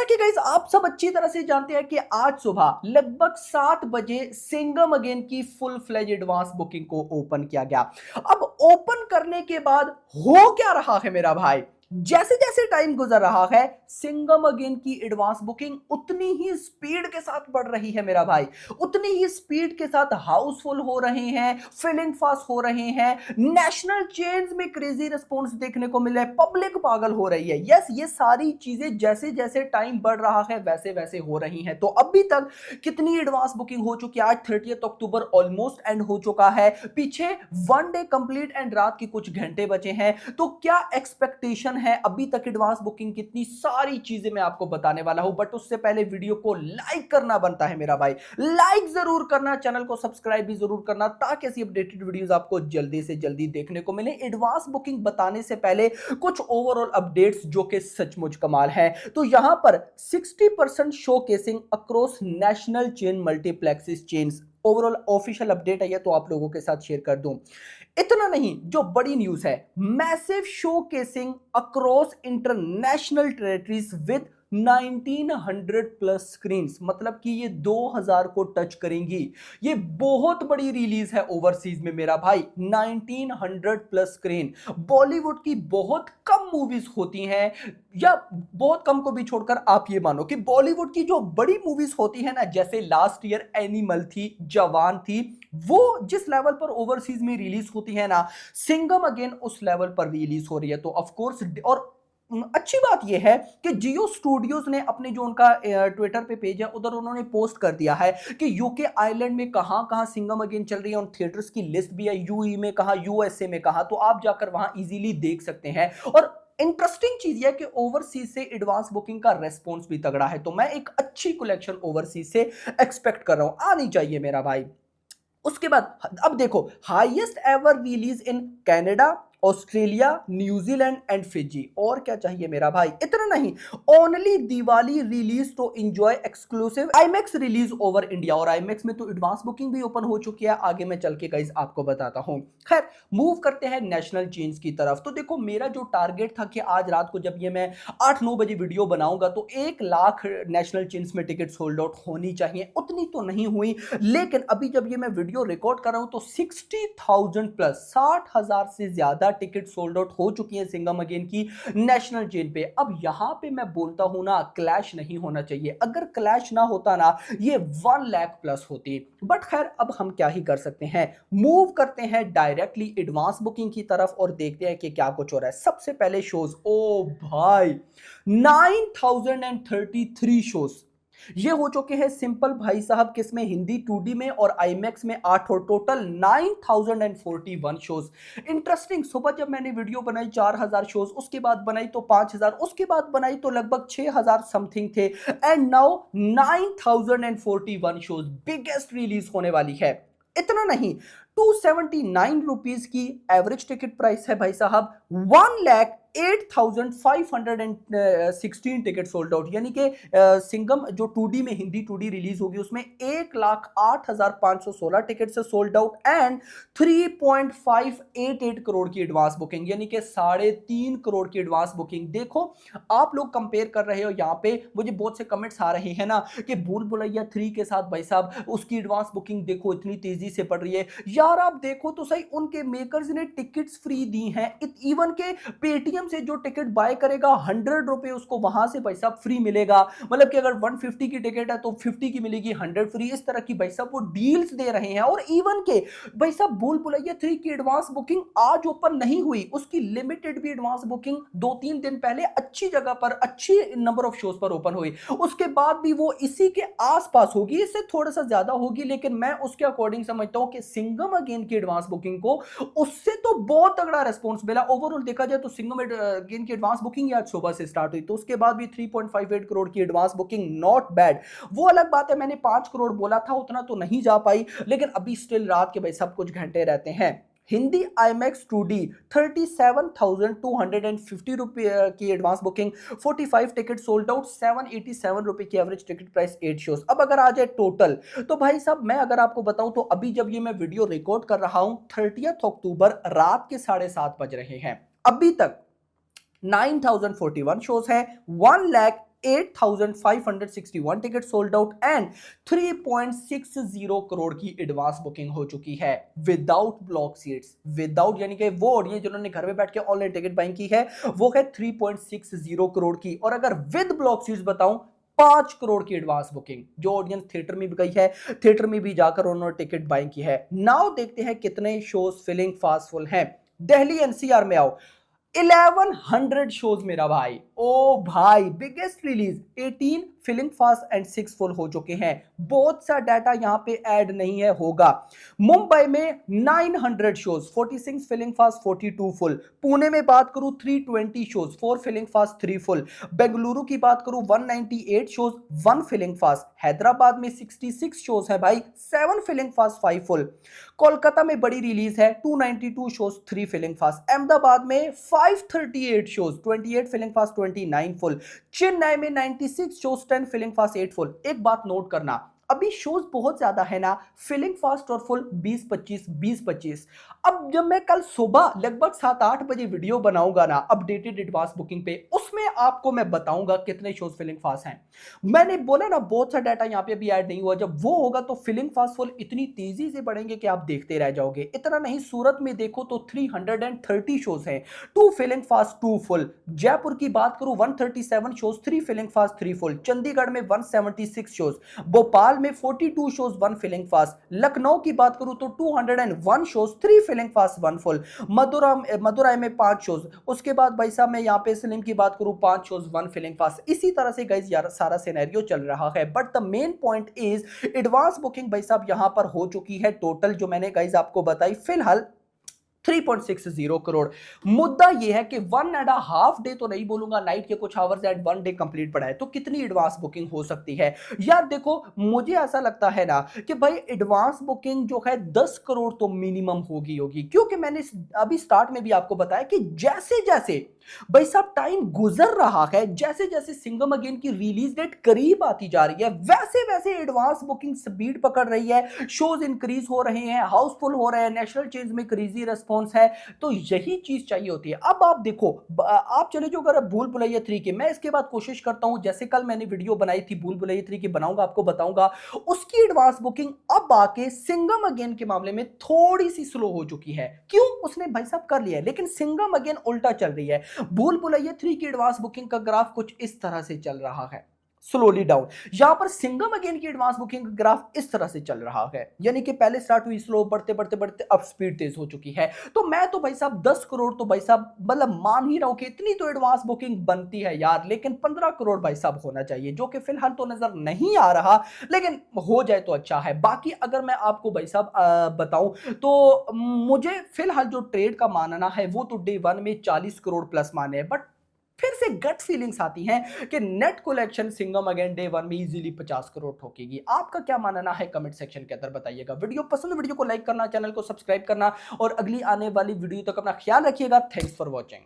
कि गाइस आप सब अच्छी तरह से जानते हैं कि आज सुबह लगभग 7 बजे सिंघम अगेन की फुल फ्लेज एडवांस बुकिंग को ओपन किया गया। अब ओपन करने के बाद हो क्या रहा है मेरा भाई, जैसे जैसे टाइम गुजर रहा है सिंघम अगेन की एडवांस बुकिंग उतनी ही स्पीड के साथ बढ़ रही है मेरा भाई, उतनी ही स्पीड के साथ हाउसफुल हो रहे हैं, फिलिंग फास्ट हो रहे हैं, नेशनल चेन्स में क्रेजी रिस्पॉन्स देखने को मिला है, पब्लिक पागल हो रही है। यस, ये सारी चीजें जैसे जैसे टाइम बढ़ रहा है वैसे वैसे हो रही हैं। तो अभी तक कितनी एडवांस बुकिंग हो चुकी है? आज 30 अक्टूबर ऑलमोस्ट एंड हो चुका है, पीछे वन डे कंप्लीट एंड रात के कुछ घंटे बचे हैं। तो क्या एक्सपेक्टेशन है अभी तक एडवांस बुकिंग कितनी, सारी चीजें मैं आपको बताने वाला हूं। बट उससे पहले वीडियो को लाइक करना बनता है मेरा भाई, लाइक जरूर करना, चैनल को सब्सक्राइब भी जरूर करना ताकि ऐसी अपडेटेड वीडियोस आपको जल्दी से जल्दी देखने को मिले। एडवांस बुकिंग बताने से पहले कुछ ओवरऑल अपडेट्स जो कि सचमुच कमाल है। तो यहां पर 60% showcasing across national chain multiplexes chains, overall official update है ये, तो आप लोगों के साथ शेयर कर दूं। इतना नहीं, जो बड़ी न्यूज है, massive showcasing across international territories with 1900 plus screen, मतलब कि ये 2000 को टच करेंगी। ये बहुत बड़ी रिलीज है ओवरसीज में मेरा भाई, 1900 प्लस स्क्रीन। बॉलीवुड की बहुत कम मूवीज होती हैं, या बहुत कम को भी छोड़कर आप ये मानो कि बॉलीवुड की जो बड़ी मूवीज होती है ना, जैसे लास्ट ईयर एनिमल थी, जवान थी, वो जिस लेवल पर ओवरसीज में रिलीज होती है ना, सिंघम अगेन उस लेवल पर रिलीज हो रही है। तो ऑफ कोर्स, और अच्छी बात यह है कि जियो स्टूडियोज ने अपने जो उनका ट्विटर पे पेज है उधर उन्होंने पोस्ट कर दिया है कि यूके आइलैंड में कहां कहां सिंघम अगेन चल रही है, उन थिएटर्स की लिस्ट भी है, यूई में कहां, यूएसए में कहां, तो आप जाकर वहां इजीली देख सकते हैं। और इंटरेस्टिंग चीज यह कि ओवरसीज से एडवांस बुकिंग का रेस्पॉन्स भी तगड़ा है, तो मैं एक अच्छी कलेक्शन ओवरसीज से एक्सपेक्ट कर रहा हूं, आनी चाहिए मेरा भाई। उसके बाद अब देखो, highest ever release in Canada, Australia, New Zealand and Fiji. और क्या चाहिए मेरा भाई? इतना नहीं, only Diwali release to enjoy exclusive IMAX release over India. और आईमैक्स में तो एडवांस बुकिंग भी ओपन हो चुकी है, आगे मैं चल के गाइस आपको बताता हूं। खैर, मूव करते हैं नेशनल चेन्स की तरफ। तो देखो, मेरा जो टारगेट था कि आज रात को जब ये मैं 8-9 बजे वीडियो बनाऊंगा तो 1 लाख नेशनल चेन्स में टिकट सोल्ड आउट होनी चाहिए, उतनी तो नहीं हुई। लेकिन अभी जब ये मैं वीडियो रिकॉर्ड कर रहा हूं तो 60,000 प्लस, 60,000 से ज्यादा टिकट सोल्ड आउट हो चुकी है सिंघम अगेन की नेशनल चेन पे। अब यहां पे मैं बोलता हूं ना, क्लैश नहीं होना चाहिए। अगर क्लैश ना होता ना, ये 1 लाख प्लस होती। बट खैर, अब हम क्या ही कर सकते हैं। मूव करते हैं डायरेक्टली एडवांस बुकिंग की तरफ और देखते हैं कि क्या कुछ हो रहा है। सबसे पहले शोज, ओ भाई, 9033 शोज ये हो चुके हैं सिंपल भाई साहब, किसमें? हिंदी 2D में और आईमैक्स में 8, और टोटल 9041 शोज। इंटरेस्टिंग, सुबह जब मैंने वीडियो बनाई 4000 शोज, उसके बाद बनाई तो 5000, उसके बाद बनाई तो लगभग 6000 समथिंग थे, and now 9041 shows biggest release होने वाली है। इतना नहीं, 279 रुपीज की एवरेज टिकट प्राइस है भाई साहब, 1,08,516 टिकट सोल्ड आउट। यानी कि सिंघम जो 2D में, हिंदी 2D रिलीज होगी, उसमें 1,08,516 टिकट से सोल्ड आउट, एंड 3.588 करोड़ की एडवांस बुकिंग, यानी कि 3.5 करोड़ की एडवांस बुकिंग। देखो, आप लोग कंपेयर कर रहे हो, यहाँ पे मुझे बहुत से कमेंट्स आ रहे हैं ना कि भूल भुलैया 3 के साथ भाई साहब उसकी एडवांस बुकिंग देखो इतनी तेजी से पड़ रही है। यार आप देखो तो सही, उनके मेकर्स ने टिकट्स फ्री दी हैं, इवन के पेटीएम से जो टिकट बाय करेगा 100 रुपए उसको वहां से भाई साहब फ्री मिलेगा। मतलब कि अगर 150 की टिकट है तो 50 की मिलेगी, 100 फ्री। इस तरह की भाई साहब वो डील्स दे रहे हैं। और इवन के भाई साहब भूल भुलैया 3 की एडवांस बुकिंग आज ओपन नहीं हुई, उसकी लिमिटेड भी एडवांस बुकिंग 2-3 दिन पहले अच्छी जगह पर, अच्छी नंबर ऑफ शोज पर ओपन हुई। उसके बाद भी वो इसी के आसपास होगी, इससे थोड़ा सा ज्यादा होगी, लेकिन मैं उसके अकॉर्डिंग समझता हूं कि सिंघम अगेन की एडवांस बुकिंग को उससे तो बहुत तगड़ा रेस्पॉन्स मिला। ओवरऑल देखा जाए तो सिंघम अगेन की एडवांस बुकिंग आज सुबह से स्टार्ट हुई, तो उसके बाद भी 3.58 करोड़ की एडवांस बुकिंग, नॉट बैड। वो अलग बात है, मैंने 5 करोड़ बोला था, उतना तो नहीं जा पाई, लेकिन अभी स्टिल रात के भाई सब कुछ घंटे रहते हैं। हिंदी आईमैक्स 2D 37,250 रुपये की advance booking, 45 ticket sold out, 787 रुपए की एवरेज टिकट प्राइस, 8 शोज। अब अगर आ जाए टोटल, तो भाई साहब मैं अगर आपको बताऊं तो अभी जब ये मैं वीडियो रिकॉर्ड कर रहा हूं 30 अक्टूबर रात के 7:30 बज रहे हैं, अभी तक 9041 शोज है, 1 8,561 ticket sold out and 3.60 crore की एडवांस बुकिंग हो चुकी है विदाउट ब्लॉक सीट्स। विदाउट यानी कि वो ऑडियंस जिन्होंने घर में बैठ के ऑनलाइन टिकट बाइंग की है वो है 3.60 करोड़ की। और अगर विद ब्लॉक सीट्स बताऊं 5 करोड़ की एडवांस बुकिंग, जो ऑडियंस थिएटर में भी गई है, थिएटर में भी जाकर उन्होंने टिकट बाइंग की है। नाउ देखते हैं कितने शोज फिलिंग फास्ट फुल हैं। दिल्ली एनसीआर में आओ 1100 शोज मेरा भाई, ओ भाई biggest release 18 filling fast and 6 full हो चुके हैं। बहुत सा डाटा यहां पे ऐड नहीं है होगा। मुंबई में 900 shows 46 filling fast 42 full. Pune में बात करूं 320 shows 4 filling fast 3 full. Bengaluru की बात करूं 198 शोज 1 फिलिंग फास्ट। हैदराबाद में 66 शोज है भाई 7 फिलिंग फास्ट 5 फुल। कोलकाता में बड़ी रिलीज है 292 शोज 3 फिलिंग फास्ट। अहमदाबाद में 538 shows 28 filling fast 29 full. Chennai में 96 शोज 10 फिलिंग फास्ट 8 फुल। एक बात नोट करना, अभी शोज बहुत ज्यादा है ना, फिलिंग फास्ट और फुल 20-25 अब जब मैं कल सुबह लगभग 7-8 बजे वीडियो बनाऊंगा ना अपडेटेड एडवांस बुकिंग पे, उसमें आपको मैं बताऊंगा कितने शोज फिलिंग फास्ट हैं। मैंने बोला ना बहुत सा डाटा यहां पे भी ऐड नहीं हुआ, जब वो होगा तो फिलिंग फास्ट फुल इतनी तेजी से बढ़ेंगे कि आप देखते रह जाओगे। इतना नहीं, सूरत में देखो तो 330 शोज हैं 2 फिलिंग फास्ट 2 फुल। जयपुर की बात करूं 137 shows 3 filling fast 3 full. Chandigarh में 176 शोज। भोपाल में 42 शोज 1 फिलिंग फास्ट। लखनऊ की बात करूं तो 201 shows 3 filling fast 1 full. Madurai में 5 शोज। उसके बाद भाई साहब मैं यहां पे सलीम की बात करूं 5 शोज 1 फिलिंग फास्ट। इसी तरह से गाइस यार सारा सिनेरियो चल रहा है, but the main point is advance booking भाई साहब यहां पर हो चुकी है टोटल, जो मैंने गाइस आपको बताई फिलहाल 3.60 करोड़। मुद्दा यह है कि 1.5 डे तो नहीं बोलूंगा, नाइट के कुछ आवर्स एट 1 डे कंप्लीट पड़ा है, तो कितनी एडवांस बुकिंग हो सकती है यार। देखो मुझे ऐसा लगता है ना कि भाई एडवांस बुकिंग जो है 10 करोड़ तो मिनिमम होगी, क्योंकि मैंने अभी स्टार्ट में भी आपको बताया कि जैसे जैसे भाई साहब टाइम गुजर रहा है, जैसे जैसे सिंघम अगेन की रिलीज डेट करीब आती जा रही है, वैसे वैसे एडवांस बुकिंग स्पीड पकड़ रही है, शोज इंक्रीज हो रहे हैं, हाउसफुल हो रहे हैं, नेशनल चेंज में क्रेजी रेस्पॉन्स है। तो यही चीज चाहिए होती है। अब आप देखो, आप चले जो अगर भूल भुलैया 3 के, मैं इसके बाद कोशिश करता हूं जैसे कल मैंने वीडियो बनाई थी भूल भुलैया 3 की, बनाऊंगा आपको बताऊंगा उसकी एडवांस बुकिंग अब आके सिंघम अगेन के मामले में थोड़ी सी स्लो हो चुकी है। क्यों? उसने भाई साहब कर लिया है, लेकिन सिंघम अगेन उल्टा चल रही है। भूल भुलैया 3 की एडवांस बुकिंग का ग्राफ कुछ इस तरह से चल रहा है, स्लोली डाउन। यहां पर सिंघम अगेन की एडवांस बुकिंग ग्राफ इस तरह से चल रहा है, यानी कि पहले स्टार्ट हुई स्लो, बढ़ते बढ़ते बढ़ते अब स्पीड तेज हो चुकी है। तो मैं तो भाई साहब 10 करोड़ तो भाई साहब मतलब मान ही रहा हूं कि इतनी तो एडवांस बुकिंग बनती है यार, लेकिन 15 करोड़ भाई साहब होना चाहिए, जो कि फिलहाल तो नजर नहीं आ रहा, लेकिन हो जाए तो अच्छा है। बाकी अगर मैं आपको भाई साहब बताऊं तो मुझे फिलहाल जो ट्रेड का मानना है वो तो डे 1 में 40 करोड़ प्लस माने हैं, बट फिर से गट फीलिंग्स आती हैं कि net collection Singham again day 1 में इजीली 50 करोड़ ठोकेगी। आपका क्या मानना है कमेंट सेक्शन के अंदर बताइएगा। वीडियो पसंद, वीडियो को लाइक करना, चैनल को सब्सक्राइब करना और अगली आने वाली वीडियो तक अपना ख्याल रखिएगा। Thanks for watching.